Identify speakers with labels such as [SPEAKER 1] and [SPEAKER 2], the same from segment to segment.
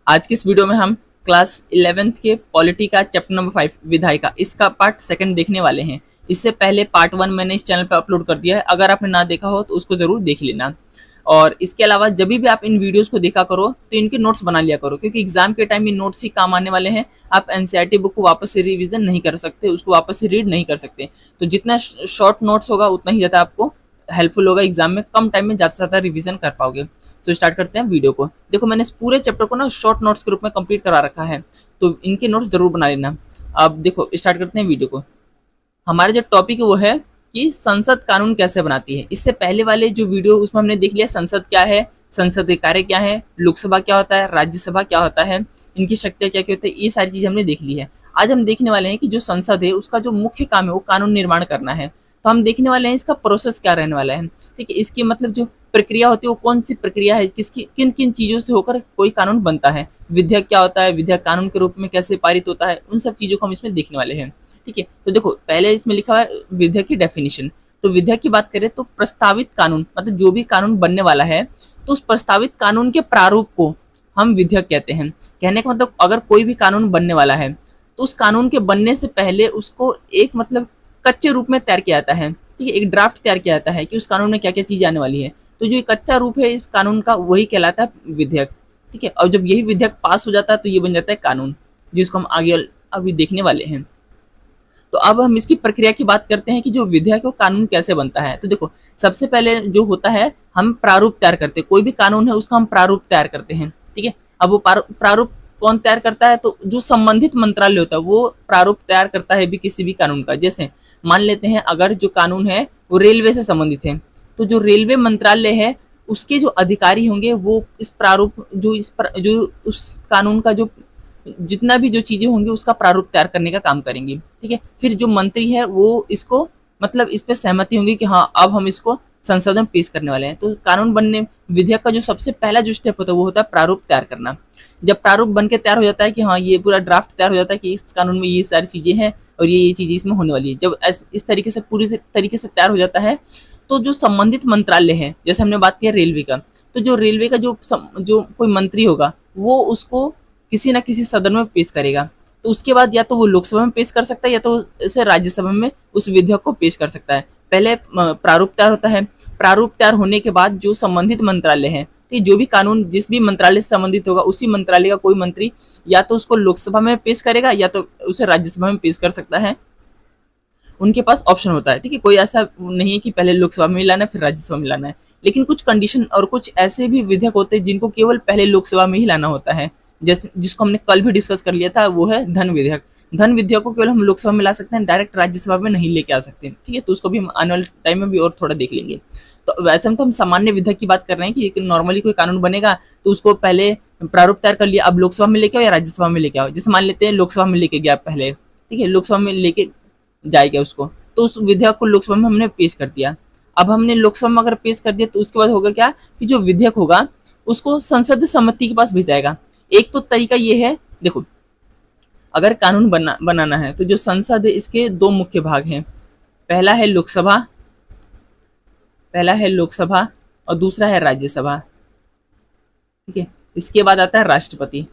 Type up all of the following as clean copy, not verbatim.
[SPEAKER 1] आज की इस वीडियो में हम क्लास 11th के पॉलिटी का चैप्टर नंबर 5 विधायिका इसका पार्ट सेकंड देखने वाले हैं। इससे पहले पार्ट 1 मैंने इस चैनल पर अपलोड कर दिया है, अगर आपने ना देखा हो तो उसको जरूर देख लेना। और इसके अलावा जब भी आप इन वीडियोस को देखा करो तो इनके नोट्स बना लिया करो, क्योंकि एग्जाम के टाइम ये नोट्स ही काम आने वाले हैं। आप एनसीईआरटी बुक को वापस से रिवीजन नहीं कर सकते, उसको वापस से रीड नहीं कर सकते। तो जितना शॉर्ट नोट्स होगा उतना ही ज़्यादा आपको हेल्पफुल होगा, एग्जाम में कम टाइम में ज़्यादा से ज़्यादा रिवीजन कर पाओगे। तो स्टार्ट करते हैं वीडियो को। देखो मैंने इस पूरे चैप्टर को ना शॉर्ट नोट्स के रूप में कंप्लीट करा रखा है, तो इनके नोट्स जरूर बना लेना। अब देखो स्टार्ट करते हैं वीडियो को। हमारा जो टॉपिक है वो है कि संसद कानून कैसे बनाती है। इससे पहले वाले जो वीडियो उसमें हमने देख लिया संसद क्या है, संसद के कार्य क्या है, लोकसभा क्या होता है, राज्यसभा क्या होता है, इनकी शक्तियां क्या क्या होती है, ये सारी चीजें हमने देख ली है। आज हम देखने वाले हैं कि जो संसद है उसका जो मुख्य काम है वो कानून निर्माण करना है। तो हम देखने वाले हैं इसका प्रोसेस क्या रहने वाला है। ठीक है, इसकी मतलब जो प्रक्रिया होती है वो कौन सी प्रक्रिया है, किसकी किन किन चीजों से होकर कोई कानून बनता है, विधेयक क्या होता है, विधेयक कानून के रूप में कैसे पारित होता है, उन सब चीजों को हम इसमें देखने वाले हैं। ठीक है, तो देखो पहले इसमें लिखा है विधेयक की डेफिनेशन। तो विधेयक की बात करें तो प्रस्तावित कानून, मतलब जो भी कानून बनने वाला है तो उस प्रस्तावित कानून के प्रारूप को हम विधेयक कहते हैं। कहने का मतलब अगर कोई भी कानून बनने वाला है तो उस कानून के बनने से पहले उसको एक मतलब कच्चे रूप में तैयार किया जाता है। ठीक है, एक ड्राफ्ट तैयार किया जाता है कि उस कानून में क्या क्या चीज आने वाली है। तो जो कच्चा रूप है इस कानून का वही कहलाता है विधेयक। ठीक है, और जब यही विधेयक पास हो जाता है तो ये बन जाता है कानून, जिसको हम आगे अभी देखने वाले हैं। तो अब हम इसकी प्रक्रिया की बात करते हैं कि जो विधेयक है कानून कैसे बनता है। तो देखो सबसे पहले जो होता है हम प्रारूप तैयार करते हैं, कोई भी कानून है उसका हम प्रारूप तैयार करते हैं। ठीक है, अब वो प्रारूप कौन तैयार करता है, तो जो संबंधित मंत्रालय होता है वो प्रारूप तैयार करता है भी किसी भी कानून का। जैसे मान लेते हैं अगर जो कानून है वो रेलवे से संबंधित है तो जो रेलवे मंत्रालय है उसके जो अधिकारी होंगे वो इस प्रारूप जो उस कानून का जो जितना भी जो चीजें होंगी उसका प्रारूप तैयार करने का काम करेंगे। ठीक है, फिर जो मंत्री है वो इसको मतलब इस पे सहमति होंगी कि हाँ अब हम इसको संसद में पेश करने वाले हैं। तो कानून बनने विधेयक का जो सबसे पहला जो स्टेप होता है वो होता है प्रारूप तैयार करना। जब प्रारूप बन के तैयार हो जाता है कि हाँ ये पूरा ड्राफ्ट तैयार हो जाता है कि इस कानून में ये सारी चीजें हैं और ये चीजें इसमें होने वाली है, जब इस तरीके से पूरी तरीके से तैयार हो जाता है तो जो संबंधित मंत्रालय है, जैसे हमने बात किया रेलवे का, तो जो रेलवे का जो कोई मंत्री होगा वो उसको किसी ना किसी सदन में पेश करेगा। तो उसके बाद या तो वो लोकसभा में पेश कर सकता है या तो उसे राज्यसभा में उस विधेयक को पेश कर सकता है। पहले प्रारूप तैयार होता है, प्रारूप तैयार होने के बाद जो संबंधित मंत्रालय है, कि जो भी कानून जिस भी मंत्रालय से संबंधित होगा उसी मंत्रालय का कोई मंत्री या तो उसको लोकसभा में पेश करेगा या तो उसे राज्यसभा में पेश कर सकता है। उनके पास ऑप्शन होता है। ठीक है, कोई ऐसा नहीं है कि पहले लोकसभा में लाना है फिर राज्यसभा में लाना है, लेकिन कुछ कंडीशन और कुछ ऐसे भी विधेयक होते हैं जिनको केवल पहले लोकसभा में ही लाना होता है। जैसे जिसको हमने कल भी डिस्कस कर लिया था वो है धन विधेयक। धन विधेयक को केवल हम लोकसभा में ला सकते हैं, डायरेक्ट राज्यसभा में नहीं लेके आ सकते। ठीक है, तो उसको भी हम आने वाले टाइम में भी और थोड़ा देख लेंगे। तो वैसे हम सामान्य विधेयक की बात कर रहे हैं कि नॉर्मली कोई कानून बनेगा तो उसको पहले प्रारूप तैयार कर लिया, अब लोकसभा में लेके आओ या राज्यसभा में लेके आओ। जैसे मान लेते हैं लोकसभा में लेके गया पहले, ठीक है, लोकसभा में लेके जाएगा उसको, तो उस विधेयक को लोकसभा में हमने पेश कर दिया। अब हमने लोकसभा में अगर पेश कर दिया तो उसके बाद होगा क्या कि जो विधेयक होगा उसको संसदीय समिति के पास भेजा जाएगा। एक तो तरीका ये है, देखो अगर कानून बनाना है तो जो संसद है इसके दो मुख्य भाग हैं। पहला है लोकसभा और दूसरा है राज्यसभा। ठीक है, इसके बाद आता है राष्ट्रपति,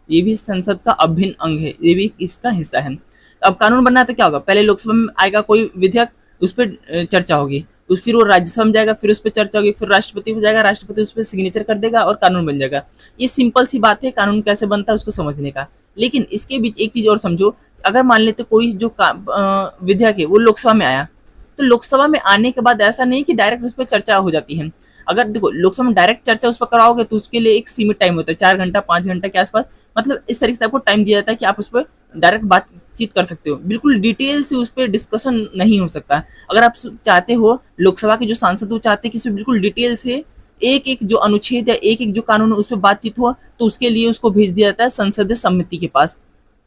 [SPEAKER 1] ये भी संसद का अभिन्न अंग है, ये भी इसका हिस्सा है। अब कानून बनना है तो क्या होगा, पहले लोकसभा में आएगा कोई विधेयक, उस पर चर्चा होगी, फिर वो राज्यसभा में जाएगा, फिर उस पर चर्चा होगी, फिर राष्ट्रपति में जाएगा, राष्ट्रपति उस पर सिग्नेचर कर देगा और कानून बन जाएगा। ये सिंपल सी बात है कानून कैसे बनता है उसको समझने का। लेकिन इसके बीच एक चीज और समझो, अगर मान लेते कोई जो विधेयक है वो लोकसभा में आया तो लोकसभा में आने के बाद ऐसा नहीं कि डायरेक्ट उस पर चर्चा हो जाती है। अगर देखो लोकसभा में डायरेक्ट चर्चा उस पर कराओगे तो उसके लिए एक सीमित टाइम होता है, 4 घंटा 5 घंटा के आसपास, मतलब इस तरीके से आपको टाइम दिया जाता है कि आप उस पर डायरेक्ट बातचीत कर सकते हो। बिल्कुल डिटेल से उस पर डिस्कशन नहीं हो सकता। अगर आप चाहते हो, लोकसभा के जो सांसद वो चाहते हैं कि इसमें बिल्कुल डिटेल से एक एक जो अनुच्छेद या एक एक जो कानून है उस पर बातचीत हो, तो उसके लिए उसको भेज दिया जाता है संसदीय समिति के पास।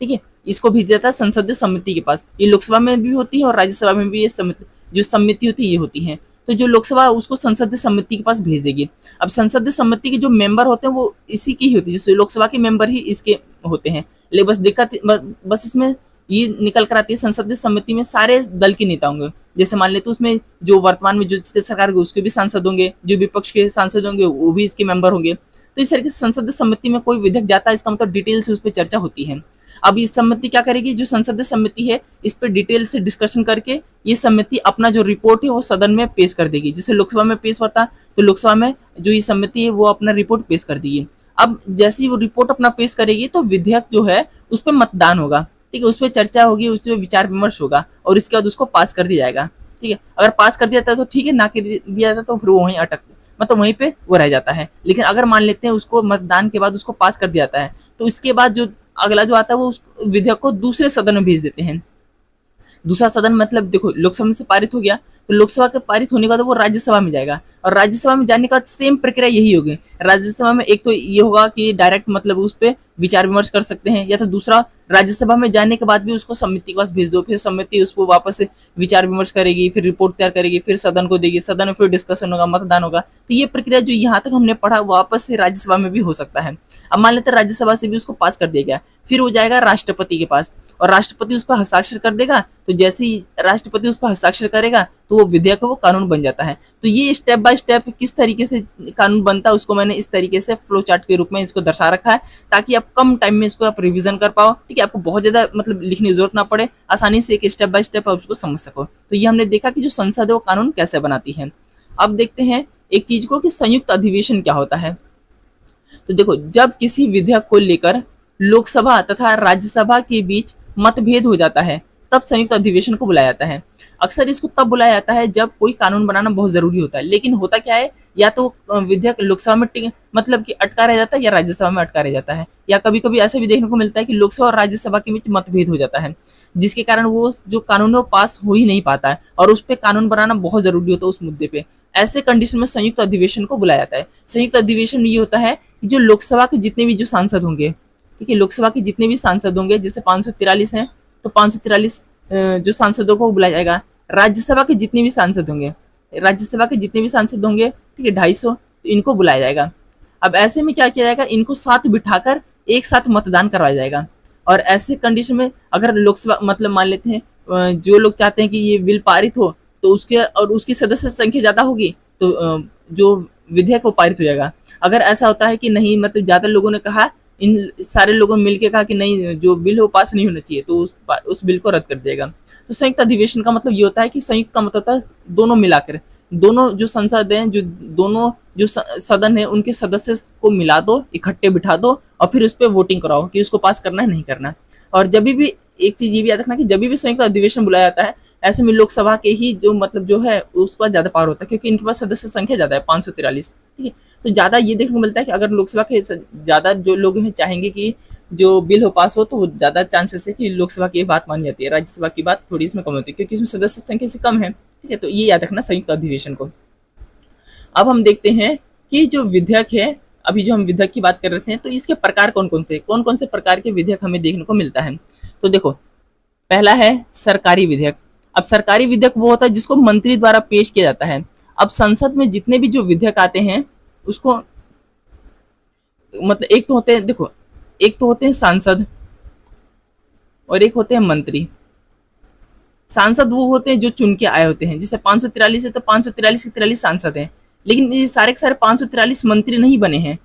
[SPEAKER 1] ठीक है, इसको भेज दिया जाता है संसदीय समिति के पास। ये लोकसभा में भी होती है और राज्यसभा में भी ये समिति होती है ये होती है। तो जो लोकसभा उसको संसदीय समिति के पास भेज देगी। अब संसदीय समिति के जो मेंबर होते हैं वो इसी की ही होती है, जैसे लोकसभा के मेंबर ही इसके होते हैं। लेकिन बस दिक्कत बस इसमें ये निकल कर आती है, संसदीय समिति में सारे दल के नेता होंगे। जैसे मान लेते उसमें जो वर्तमान में जो जिसके सरकार के उसके भी सांसद होंगे, जो विपक्ष के सांसद होंगे वो भी इसके मेंबर होंगे। तो इस तरीके से संसदीय समिति में कोई विधेयक जाता है, इसका मतलब डिटेल से उस पर चर्चा होती है। अब इस समिति क्या करेगी, जो संसदीय समिति है इस पर डिटेल से डिस्कशन करके ये समिति अपना जो रिपोर्ट है वो सदन में पेश कर देगी। जैसे लोकसभा में पेश होता तो लोकसभा में जो ये समिति है वो अपना रिपोर्ट पेश कर देगी। अब जैसे ही वो रिपोर्ट अपना पेश करेगी तो विधेयक जो है उस पर मतदान होगा, ठीक है, उस पर चर्चा होगी, उस पर विचार विमर्श होगा और इसके बाद उसको पास कर दिया जाएगा। ठीक है, अगर पास कर दिया जाता है तो ठीक है, ना कर दिया जाता तो फिर वो वहीं अटक मतलब वहीं पे वो रह जाता है। लेकिन अगर मान लेते हैं उसको मतदान के बाद उसको पास कर दिया जाता है तो इसके बाद जो अगला जो आता है वो उस विधेयक को दूसरे सदन में भेज देते हैं। दूसरा सदन मतलब देखो लोकसभा में से पारित हो गया तो लोकसभा के पारित होने के बाद वो राज्यसभा में जाएगा और राज्यसभा में जाने के बाद सेम प्रक्रिया यही होगी। राज्यसभा में एक तो ये होगा कि डायरेक्ट मतलब उस पर विचार विमर्श कर सकते हैं, या तो दूसरा राज्यसभा में जाने के बाद भी उसको समिति के पास भेज दो, फिर समिति उसको वापस से विचार विमर्श करेगी, फिर रिपोर्ट तैयार करेगी, फिर सदन को देगी, सदन में फिर डिस्कशन होगा, मतदान होगा। तो ये प्रक्रिया जो यहाँ तक हमने पढ़ा वापस से राज्यसभा में भी हो सकता है। अब मान लेते हैं राज्यसभा से भी उसको पास कर दिया गया, फिर वो जाएगा राष्ट्रपति के पास और राष्ट्रपति उस पर हस्ताक्षर कर देगा। तो जैसे ही राष्ट्रपति उस पर हस्ताक्षर करेगा तो वो विधेयक वो कानून बन जाता है। तो ये स्टेप बाय स्टेप किस तरीके से कानून बनता है उसको मैंने इस तरीके से फ्लो चार्ट के रूप में इसको दर्शा रखा है, ताकि आप कम टाइम में इसको आप रिवीजन कर पाओ। ठीक है, आपको बहुत ज्यादा मतलब लिखने की जरूरत ना पड़े, आसानी से एक स्टेप बाय स्टेप आप उसको समझ सको। तो ये हमने देखा कि जो संसद है वो कानून कैसे बनाती है। अब देखते हैं एक चीज को कि संयुक्त अधिवेशन क्या होता है। तो देखो, जब किसी विधेयक को लेकर लोकसभा तथा राज्यसभा के बीच मतभेद हो जाता है तब संयुक्त अधिवेशन को बुलाया जाता है। अक्सर इसको तब बुलाया जाता है जब कोई कानून बनाना बहुत जरूरी होता है। लेकिन होता क्या है, या तो विधेयक लोकसभा में मतलब कि अटका रह जाता है या राज्यसभा में अटका रह जाता है, या कभी कभी ऐसा भी देखने को मिलता है कि लोकसभा और राज्यसभा के बीच मतभेद हो जाता है, जिसके कारण वो जो कानून है वो पास हो ही नहीं पाता है और उस पर कानून बनाना बहुत जरूरी होता है उस मुद्दे पे। ऐसे कंडीशन में संयुक्त अधिवेशन को बुलाया जाता है। संयुक्त अधिवेशन ये होता है कि जो लोकसभा के जितने भी जो सांसद होंगे, ठीक है, लोकसभा के जितने भी सांसद होंगे, जैसे 543 हैं तो 543 जो सांसदों को बुलाया जाएगा। राज्यसभा के जितने भी सांसद होंगे, राज्यसभा के जितने भी सांसद होंगे, ठीक है, 250, तो इनको बुलाया जाएगा। अब ऐसे में क्या किया जाएगा, इनको साथ बिठाकर एक साथ मतदान करवाया जाएगा। और ऐसे कंडीशन में अगर लोकसभा मतलब मान लेते हैं जो लोग चाहते हैं कि ये बिल पारित हो तो उसके और उसकी सदस्य संख्या ज्यादा होगी तो जो विधेयक वो पारित हो जाएगा। अगर ऐसा होता है कि नहीं मतलब ज्यादा लोगों ने कहा, इन सारे लोगों ने मिलकर कहा कि नहीं जो बिल वो पास नहीं होना चाहिए, तो उस बिल को रद्द कर देगा। तो संयुक्त अधिवेशन का मतलब ये होता है कि संयुक्त का मतलब होता है दोनों मिलाकर, दोनों जो संसद हैं, जो दोनों जो सदन है उनके सदस्य को मिला दो, इकट्ठे बिठा दो और फिर उस पर वोटिंग कराओ कि उसको पास करना है नहीं करना। और जब भी एक चीज ये भी याद रखना कि जब भी संयुक्त अधिवेशन बुलाया जाता है ऐसे में लोकसभा के ही जो मतलब जो है उसका ज्यादा पावर होता है, क्योंकि इनके पास सदस्य संख्या ज्यादा है 543। ठीक है, तो ज्यादा ये देखने को मिलता है कि अगर लोकसभा के ज्यादा जो लोग हैं चाहेंगे कि जो बिल हो पास हो तो ज्यादा चांसेस है कि लोकसभा की बात मानी जाती है, राज्यसभा की बात थोड़ी इसमें कम होती है क्योंकि इसमें सदस्य संख्या से कम है। ठीक है, तो ये याद रखना संयुक्त अधिवेशन को। अब हम देखते हैं कि जो विधेयक है, अभी जो हम विधेयक की बात कर रहे थे, तो इसके प्रकार कौन कौन से प्रकार के विधेयक हमें देखने को मिलता है। तो देखो, पहला है सरकारी विधेयक। अब सरकारी विधेयक वो होता है जिसको मंत्री द्वारा पेश किया जाता है। अब संसद में जितने भी जो विधेयक आते हैं उसको मतलब एक तो होते हैं, देखो एक तो होते हैं सांसद और एक होते हैं मंत्री। सांसद वो होते हैं जो चुन के आए होते हैं, जैसे 543 है तो 543 के 43 सांसद हैं, लेकिन ये सारे के सारे 543 मंत्री नहीं बने हैं।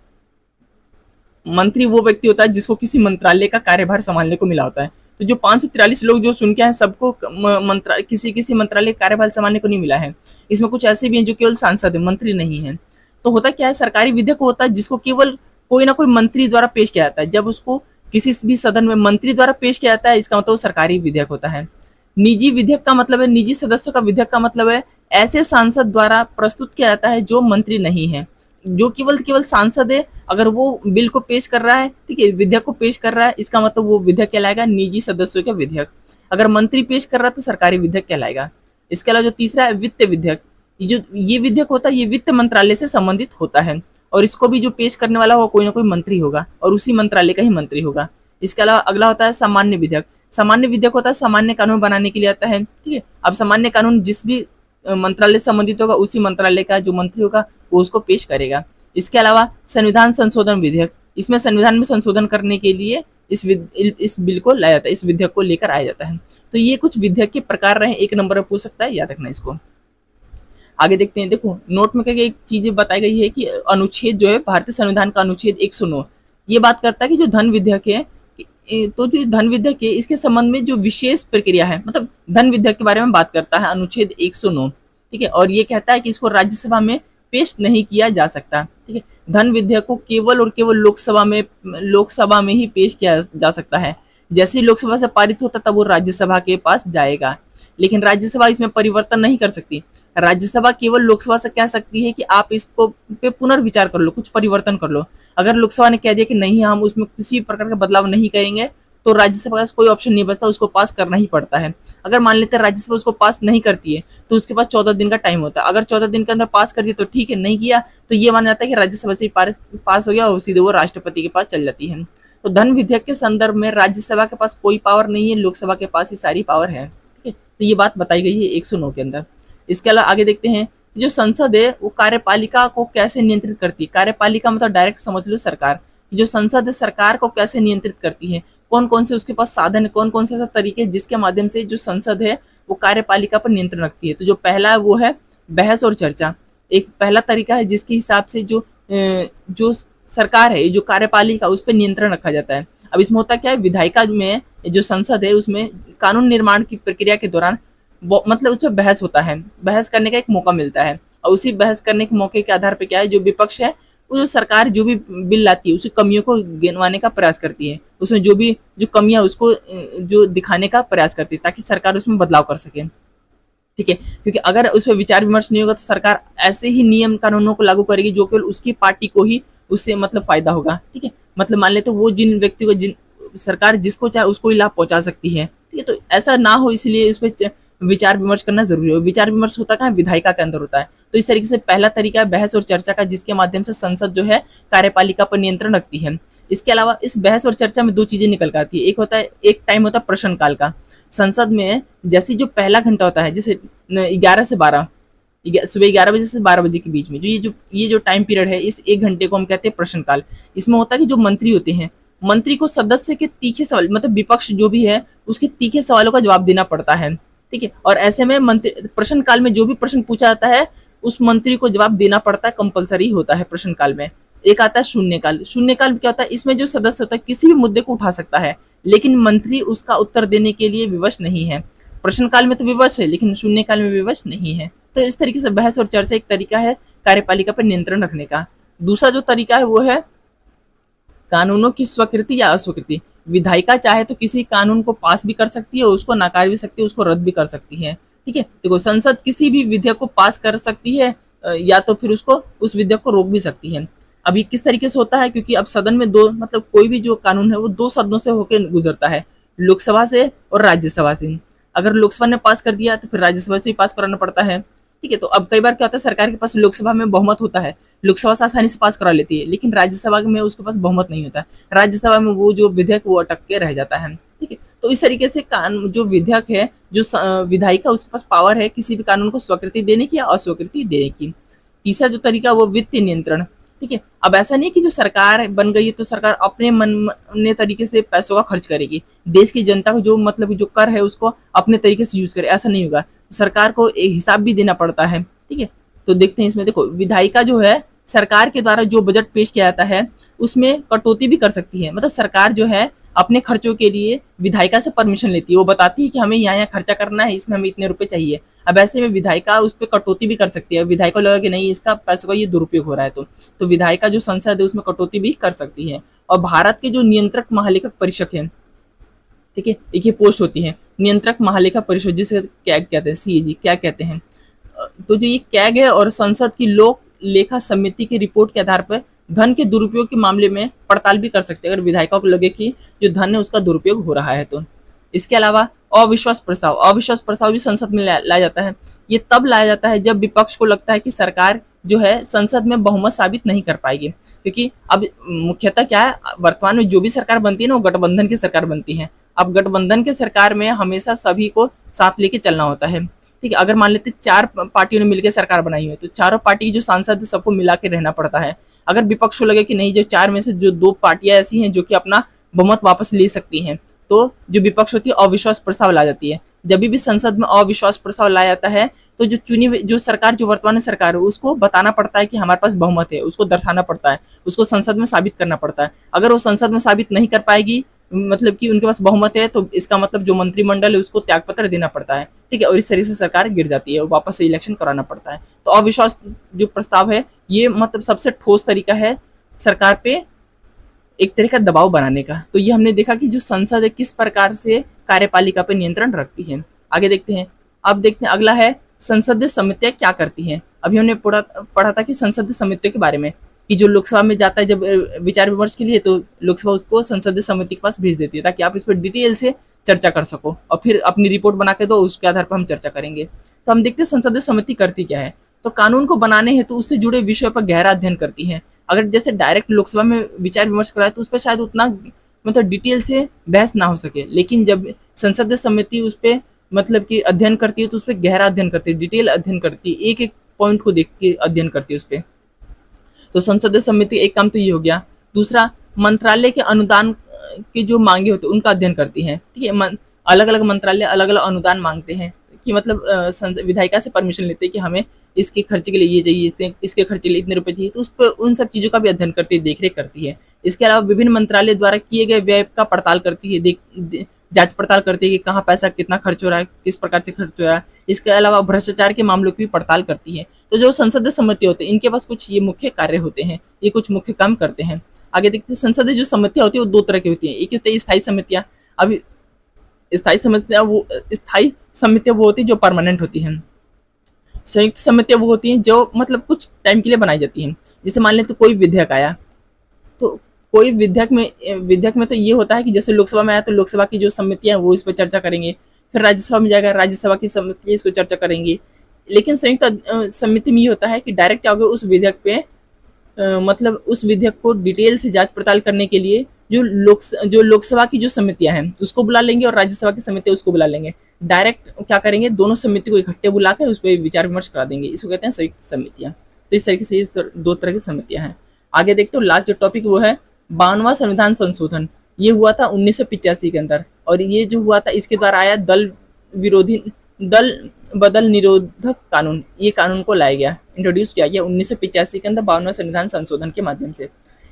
[SPEAKER 1] मंत्री वो व्यक्ति होता है जिसको किसी मंत्रालय का कार्यभार संभालने को मिला होता है। तो जो 543 लोग जो चुन के आए सबको किसी मंत्रालय कार्यभार संभालने को नहीं मिला है। इसमें कुछ ऐसे भी हैं जो केवल सांसद है, मंत्री नहीं है। तो होता क्या है, सरकारी विधेयक होता है जिसको केवल कोई ना कोई मंत्री द्वारा पेश किया जाता है। जब उसको किसी भी सदन में मंत्री द्वारा पेश किया जाता है इसका मतलब सरकारी विधेयक होता है। निजी विधेयक का मतलब है, निजी सदस्यों का विधेयक का मतलब है ऐसे सांसद द्वारा प्रस्तुत किया जाता है जो मंत्री नहीं है, जो केवल सांसद है। अगर वो बिल को पेश कर रहा है, ठीक है, विधेयक को पेश कर रहा है, इसका मतलब वो विधेयक कहलाएगा निजी सदस्यों का विधेयक। अगर मंत्री पेश कर रहा है तो सरकारी विधेयक कहलाएगा। इसके अलावा जो तीसरा है वित्त विधेयक, ये विधेयक होता है ये वित्त मंत्रालय से संबंधित होता है और इसको भी जो पेश करने वाला हो कोई ना कोई मंत्री होगा और उसी मंत्रालय का ही मंत्री होगा। इसके अलावा अगला होता है सामान्य विधेयक। सामान्य विधेयक होता है सामान्य कानून बनाने के लिए आता है। ठीक है, अब सामान्य कानून जिस भी मंत्रालय से संबंधित होगा उसी मंत्रालय का जो मंत्री होगा वो उसको पेश करेगा। इसके अलावा संविधान संशोधन विधेयक, इसमें संविधान में संशोधन करने के लिए इस बिल को लाया जाता है, इस विधेयक को लेकर आया जाता है। तो ये कुछ विधेयक के प्रकार रहे, एक नंबर में पूछ सकता है, याद रखना इसको। आगे देखते हैं, देखो नोट में क्या एक चीजें बताई गई है कि अनुच्छेद जो है भारतीय संविधान का अनुच्छेद 109 ये बात करता है कि जो धन विधेयक है, तो जो धन विधेयक है इसके संबंध में जो विशेष प्रक्रिया है, मतलब धन विधेयक के बारे में बात करता है अनुच्छेद 109, ठीक है। और ये कहता है कि इसको राज्यसभा में पेश नहीं किया जा सकता, ठीक है। धन विधेयक को केवल और केवल लोकसभा में ही पेश किया जा सकता है। जैसे ही लोकसभा से पारित होता तब वो राज्यसभा के पास जाएगा, लेकिन राज्यसभा इसमें परिवर्तन नहीं कर सकती। राज्यसभा केवल लोकसभा से कह सकती है कि आप इसको पे पुनर्विचार कर लो, कुछ परिवर्तन कर लो। अगर लोकसभा ने कह दिया कि नहीं हम उसमें किसी प्रकार का बदलाव नहीं करेंगे, तो राज्यसभा का कोई ऑप्शन नहीं बचता, उसको पास करना ही पड़ता है। अगर मान लेते हैं राज्यसभा उसको पास नहीं करती है तो उसके पास 14 दिन का टाइम होता है। अगर 14 दिन के अंदर पास कर दिया तो ठीक है, नहीं किया तो ये माना जाता है कि राज्यसभा से पास हो गया और सीधे वो राष्ट्रपति के पास चल जाती है। तो धन विधेयक के संदर्भ में राज्यसभा के पास कोई पावर नहीं है, लोकसभा के पास ही सारी पावर है, ठीक है। तो ये बात बताई गई है 109 के अंदर। इसके अलावा आगे देखते हैं, जो संसद है वो कार्यपालिका को कैसे नियंत्रित करती है। कार्यपालिका मतलब डायरेक्ट समझ लो सरकार। जो संसद है सरकार को कैसे नियंत्रित करती है, कौन कौन से उसके पास साधन है, कौन कौन से ऐसा तरीके जिसके माध्यम से जो संसद है वो कार्यपालिका पर नियंत्रण रखती है। तो जो पहला है वो है बहस और चर्चा। एक पहला तरीका है जिसके हिसाब से जो सरकार है, जो कार्यपालिका उस पर नियंत्रण रखा जाता है। अब इसमें होता क्या है, विधायिका में जो संसद है उसमें कानून निर्माण की प्रक्रिया के दौरान मतलब उसमें बहस होता है, बहस करने का एक मौका मिलता है। और उसी बहस करने के मौके के आधार पर क्या है, जो विपक्ष है वो जो सरकार जो भी बिल लाती है उसी कमियों को गिनवाने का प्रयास करती है, उसमें जो कमियां उसको जो दिखाने का प्रयास करती है ताकि सरकार उसमें बदलाव कर सके, ठीक है। क्योंकि अगर उस पर विचार विमर्श नहीं होगा तो सरकार ऐसे ही नियम कानूनों को लागू करेगी जो केवल उसकी पार्टी को ही उससे मतलब फायदा होगा, ठीक है। मतलब मान ले तो वो जिन व्यक्ति को सरकार जिसको चाहे उसको ही लाभ पहुंचा सकती है, ठीक है। तो ऐसा ना हो इसलिए इस पर विचार विमर्श करना जरूरी है। विचार विमर्श होता है विधायिका के अंदर होता है। तो इस तरीके से पहला तरीका है बहस और चर्चा का, जिसके माध्यम से संसद जो है कार्यपालिका पर नियंत्रण रखती है। इसके अलावा इस बहस और चर्चा में दो चीजें निकल कर आती है। एक टाइम होता है प्रश्नकाल का। संसद में जैसे जो पहला घंटा होता है, जैसे 11 से 12, सुबह 11 बजे से 12 बजे के बीच में ये जो टाइम पीरियड है, इस एक घंटे को हम कहते हैं प्रश्नकाल। इसमें होता है कि जो मंत्री होते हैं, मंत्री को सदस्य के तीखे सवाल, मतलब विपक्ष जो भी है उसके तीखे सवालों का जवाब देना पड़ता है, ठीक है। और ऐसे में मंत्री प्रश्नकाल में जो भी प्रश्न पूछा जाता है उस मंत्री को जवाब देना पड़ता है, कंपलसरी होता है प्रश्नकाल में। एक आता है शून्यकाल। शून्यकाल में क्या होता है, इसमें जो सदस्य होता है किसी भी मुद्दे को उठा सकता है, लेकिन मंत्री उसका उत्तर देने के लिए विवश नहीं है। प्रश्नकाल में तो विवश है लेकिन शून्यकाल में विवश नहीं है। तो इस तरीके से बहस और चर्चा एक तरीका है कार्यपालिका पर नियंत्रण रखने का। दूसरा जो तरीका है वो है कानूनों की स्वीकृति या अस्वीकृति। विधायिका चाहे तो किसी कानून को पास भी कर सकती है, उसको नकार भी सकती है, उसको रद्द भी कर सकती है, ठीक है। देखो संसद किसी भी विधेयक को पास कर सकती है या तो फिर उसको उस विधेयक को रोक भी सकती है। अब ये किस तरीके से होता है, क्योंकि अब सदन में दो, मतलब कोई भी जो कानून है वो दो सदनों से होकर गुजरता है, लोकसभा से और राज्यसभा से। अगर लोकसभा ने पास कर दिया तो फिर राज्यसभा से भी पास कराना पड़ता है, ठीक है। तो अब कई बार क्या होता है, सरकार के पास लोकसभा में बहुमत होता है, लोकसभा से आसानी से पास करा लेती है, लेकिन राज्यसभा में उसके पास बहुमत नहीं होता, राज्यसभा में वो जो विधेयक वो अटक के रह जाता है, ठीक है। तो इस तरीके से जो विधेयक है, जो विधायिका उसके पास पावर है किसी भी कानून को स्वीकृति देने की या अस्वीकृति देने की। तीसरा जो तरीका वो वित्तीय नियंत्रण, ठीक है। अब ऐसा नहीं कि जो सरकार बन गई है तो सरकार अपने मन तरीके से पैसों का खर्च करेगी, देश की जनता को जो कर है उसको अपने तरीके से यूज करे, ऐसा नहीं होगा। सरकार को एक हिसाब भी देना पड़ता है, ठीक है। तो देखते हैं इसमें, देखो विधायिका जो है सरकार के द्वारा जो बजट पेश किया जाता है उसमें कटौती भी कर सकती है। मतलब सरकार जो है अपने खर्चों के लिए विधायिका से परमिशन लेती है, वो बताती है कि हमें यहाँ खर्चा करना है, इसमें हमें इतने रुपए चाहिए। अब ऐसे में विधायिका उस पर कटौती भी कर सकती है। विधायिका को लगा कि नहीं इसका पैसों का ये दुरुपयोग हो रहा है, तो विधायिका जो संसद है उसमें कटौती भी कर सकती है। और भारत के जो नियंत्रक महालेखक परीक्षक है, ठीक है, एक ये पोस्ट होती है नियंत्रक महालेखा परिषद, जिसे कैग कहते हैं, सीएजी क्या कहते हैं। तो जो ये कैग है और संसद की लोक लेखा समिति की रिपोर्ट के आधार पर धन के दुरुपयोग के मामले में पड़ताल भी कर सकते हैं, अगर विधायिका को लगे कि जो धन है उसका दुरुपयोग हो रहा है तो। इसके अलावा अविश्वास प्रस्ताव भी संसद में लाया जाता है। ये तब लाया जाता है जब विपक्ष को लगता है कि सरकार जो है संसद में बहुमत साबित नहीं कर पाएगी, क्योंकि अब मुख्यतः क्या है, वर्तमान में जो भी सरकार बनती है ना वो गठबंधन की सरकार बनती है। अब गठबंधन के सरकार में हमेशा सभी को साथ लेके चलना होता है, ठीक है। अगर मान लेते 4 पार्टियों ने मिलकर सरकार बनाई है तो चारों पार्टी की जो सांसद है सबको मिला के रहना पड़ता है। अगर विपक्ष को लगे कि नहीं, जो 4 में से जो 2 पार्टियां ऐसी हैं जो कि अपना बहुमत वापस ले सकती हैं, तो जो विपक्ष होती है अविश्वास प्रस्ताव ला जाती है। जब भी संसद में अविश्वास प्रस्ताव लाया जाता है तो जो चुनी हुई जो सरकार, जो वर्तमान सरकार है, उसको बताना पड़ता है कि हमारे पास बहुमत है, उसको दर्शाना पड़ता है, उसको संसद में साबित करना पड़ता है। अगर वो संसद में साबित नहीं कर पाएगी, मतलब कि उनके पास बहुमत है, तो इसका मतलब जो मंत्रिमंडल है उसको त्याग पत्र देना पड़ता है, ठीक है, और इस तरीके से सरकार गिर जाती है, वापस से इलेक्शन कराना पड़ता है। तो अविश्वास जो प्रस्ताव है, ये मतलब सबसे ठोस तरीका है सरकार पे एक तरह का दबाव बनाने का। तो ये हमने देखा कि जो संसद है किस प्रकार से कार्यपालिका पे नियंत्रण रखती है। आगे देखते हैं। अब देखते हैं अगला है संसदीय समितियां क्या करती हैं। अभी हमने पढ़ा था कि संसदीय समितियों के बारे में, कि जो लोकसभा में जाता है जब विचार विमर्श के लिए, तो लोकसभा उसको संसदीय समिति के पास भेज देती है ताकि आप इस पर डिटेल से चर्चा कर सको और फिर अपनी रिपोर्ट बना के दो, उसके आधार पर हम चर्चा करेंगे। तो हम देखते हैं संसदीय समिति करती क्या है। तो कानून को बनाने हेतु उससे जुड़े विषयों पर गहरा अध्ययन करती है। अगर जैसे डायरेक्ट लोकसभा में विचार विमर्श कराए तो उस पर शायद उतना मतलब डिटेल से बहस ना हो सके, लेकिन जब संसदीय समिति उस पर मतलब कि अध्ययन करती है तो उस पर गहरा अध्ययन करती है, डिटेल अध्ययन करती है, एक एक पॉइंट को देख के अध्ययन करती है उस पर। तो संसदीय समिति एक काम तो ये हो गया। दूसरा, मंत्रालय के अनुदान की जो मांगे होते हैं उनका अध्ययन करती है, ठीक है। अलग अलग मंत्रालय अलग अलग अनुदान मांगते हैं कि मतलब विधायिका से परमिशन लेते हैं कि हमें इसके खर्चे के लिए ये चाहिए, इसके खर्चे के लिए इतने रुपए चाहिए, तो उस पर उन सब चीज़ों का भी अध्ययन करती है, देखरेख करती है। इसके अलावा विभिन्न मंत्रालय द्वारा किए गए व्यय का पड़ताल करती है, जांच पड़ताल करती है कि कहाँ पैसा कितना खर्च हो रहा है, किस प्रकार से खर्च हो रहा है। इसके अलावा भ्रष्टाचार के मामलों की भी पड़ताल करती है। तो जो संसदीय समिति होते हैं इनके पास कुछ ये मुख्य कार्य होते हैं, ये कुछ मुख्य काम करते हैं। आगे देखते हैं संसदीय जो समितियां होती है वो दो तरह की होती है। एक होती है स्थायी समितियां। अभी स्थायी समितियां वो होती है जो परमानेंट होती हैं। संयुक्त समितियां वो होती हैं जो मतलब कुछ टाइम के लिए बनाई जाती हैं। जैसे मान लें तो कोई विधेयक आया, तो कोई विधेयक में तो ये होता है कि जैसे लोकसभा में आया तो लोकसभा की जो समितियां हैं वो इस पर चर्चा करेंगे, फिर राज्यसभा में जाएगा, राज्यसभा की समितियां इसको चर्चा करेंगी। लेकिन संयुक्त समिति में ये होता है कि डायरेक्ट आओगे उस विधेयक पे, मतलब उस विधेयक को डिटेल से जांच पड़ताल करने के लिए जो लोकसभा की जो समितियां हैं उसको बुला लेंगे और राज्यसभा की समितियां उसको बुला लेंगे। डायरेक्ट क्या करेंगे, दोनों समिति को इकट्ठे बुला कर उस पर विचार विमर्श करा देंगे। इसको कहते हैं संयुक्त समितियां। तो इस तरीके से दो तरह की समितियां हैं। आगे देखते हो लास्ट जो टॉपिक वो है 52वां संविधान संशोधन। ये हुआ था 1985 के अंदर, और ये जो हुआ था इसके द्वारा आया दल बदल निरोधक कानून। ये कानून को लाया गया, इंट्रोड्यूस किया गया 1985 के अंदर 52वां संविधान संशोधन के माध्यम से।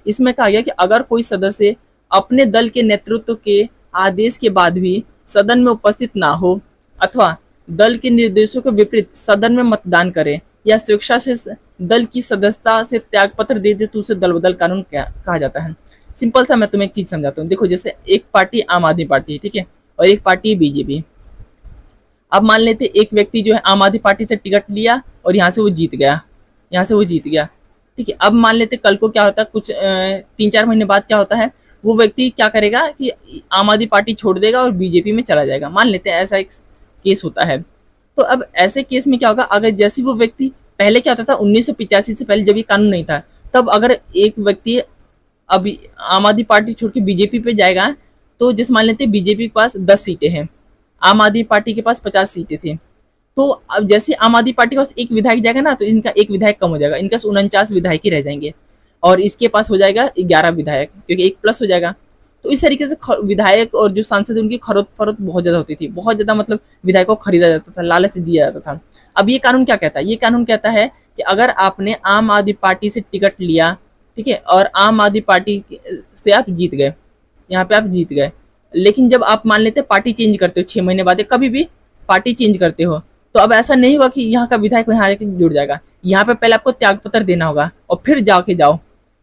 [SPEAKER 1] इसमें कहा गया कि अगर कोई सदस्य अपने दल के नेतृत्व के आदेश के बाद भी सदन में उपस्थित ना हो अथवा दल के निर्देशों के विपरीत सदन में मतदान करे या स्वेच्छा से दल की सदस्यता से त्यागपत्र दे दे तो उसे दल बदल कानून कहा जाता है। सिंपल सा मैं तुम्हें एक चीज समझाता हूँ। देखो, जैसे एक पार्टी आम आदमी पार्टी है, ठीक है, और एक पार्टी बीजेपी। अब मान लेते एक व्यक्ति जो है आम आदमी पार्टी से टिकट लिया और यहाँ से वो जीत गया, ठीक है। अब मान लेते कल को क्या होता है, कुछ 3-4 महीने बाद क्या होता है, वो व्यक्ति क्या करेगा कि आम आदमी पार्टी छोड़ देगा और बीजेपी में चला जाएगा। मान लेते हैं ऐसा एक केस होता है। तो अब ऐसे केस में क्या होगा, अगर जैसे वो व्यक्ति, पहले क्या होता था 1985 से पहले जब ये कानून नहीं था, तब अगर एक व्यक्ति अभी आम आदमी पार्टी छोड़ के बीजेपी पे जाएगा, तो जैसे मान लेते हैं बीजेपी के पास 10 सीटें हैं, आम आदमी पार्टी के पास 50 सीटें थी। तो अब जैसे आम आदमी पार्टी के पास एक विधायक जाएगा ना, तो इनका एक विधायक कम हो जाएगा, इनके पास 49 विधायक ही रह जाएंगे और इसके पास हो जाएगा 11 विधायक, क्योंकि एक प्लस हो जाएगा। तो इस तरीके से विधायक और जो सांसद है उनकी खरीद फरोख्त बहुत ज्यादा होती थी, बहुत ज्यादा मतलब विधायकों को खरीदा जाता था, लालच दिया जाता था। अब ये कानून क्या कहता है, ये कानून कहता है कि अगर आपने आम आदमी पार्टी से टिकट लिया, ठीक है, और आम आदमी पार्टी से आप जीत गए, यहाँ पे आप जीत गए, लेकिन जब आप मान लेते पार्टी चेंज करते हो 6 महीने बाद, कभी भी पार्टी चेंज करते हो, तो अब ऐसा नहीं होगा कि यहाँ का विधायक यहाँ जाके जुड़ जाएगा। यहाँ पे पहले आपको त्यागपत्र देना होगा और फिर जाओ।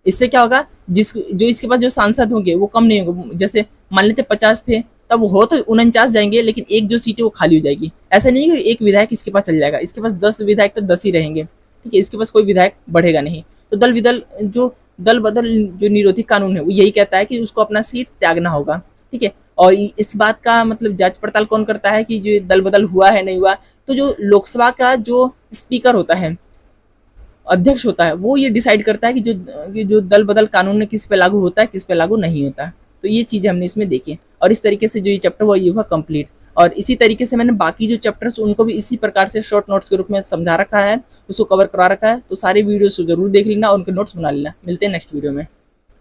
[SPEAKER 1] इससे क्या होगा, जो इसके पास जो सांसद होंगे वो कम नहीं होंगे। जैसे मान लेते 50 थे, तब हो तो 49 जाएंगे, लेकिन एक जो सीट है वो खाली हो जाएगी। ऐसा नहीं है कि एक विधायक इसके पास चल जाएगा, इसके पास 10 विधायक तो 10 ही रहेंगे, ठीक है, इसके पास कोई विधायक बढ़ेगा नहीं। तो दल बदल जो निरोधी कानून है वो यही कहता है कि उसको अपना सीट त्यागना होगा, ठीक है। और इस बात का मतलब जांच पड़ताल कौन करता है कि जो दल बदल हुआ है नहीं हुआ, तो जो लोकसभा का जो स्पीकर होता है, अध्यक्ष होता है, वो ये डिसाइड करता है कि जो दल बदल कानून किस पे लागू होता है, किस पे लागू नहीं होता। तो ये चीजें हमने इसमें देखी, और इस तरीके से जो ये चैप्टर हुआ ये हुआ कंप्लीट। और इसी तरीके से मैंने बाकी जो चैप्टर्स उनको भी इसी प्रकार से शॉर्ट नोट्स के रूप में समझा रखा है, उसको कवर करा रखा है। तो सारे वीडियोस जरूर देख लेना और उनके नोट्स बना लेना। मिलते हैं नेक्स्ट वीडियो में।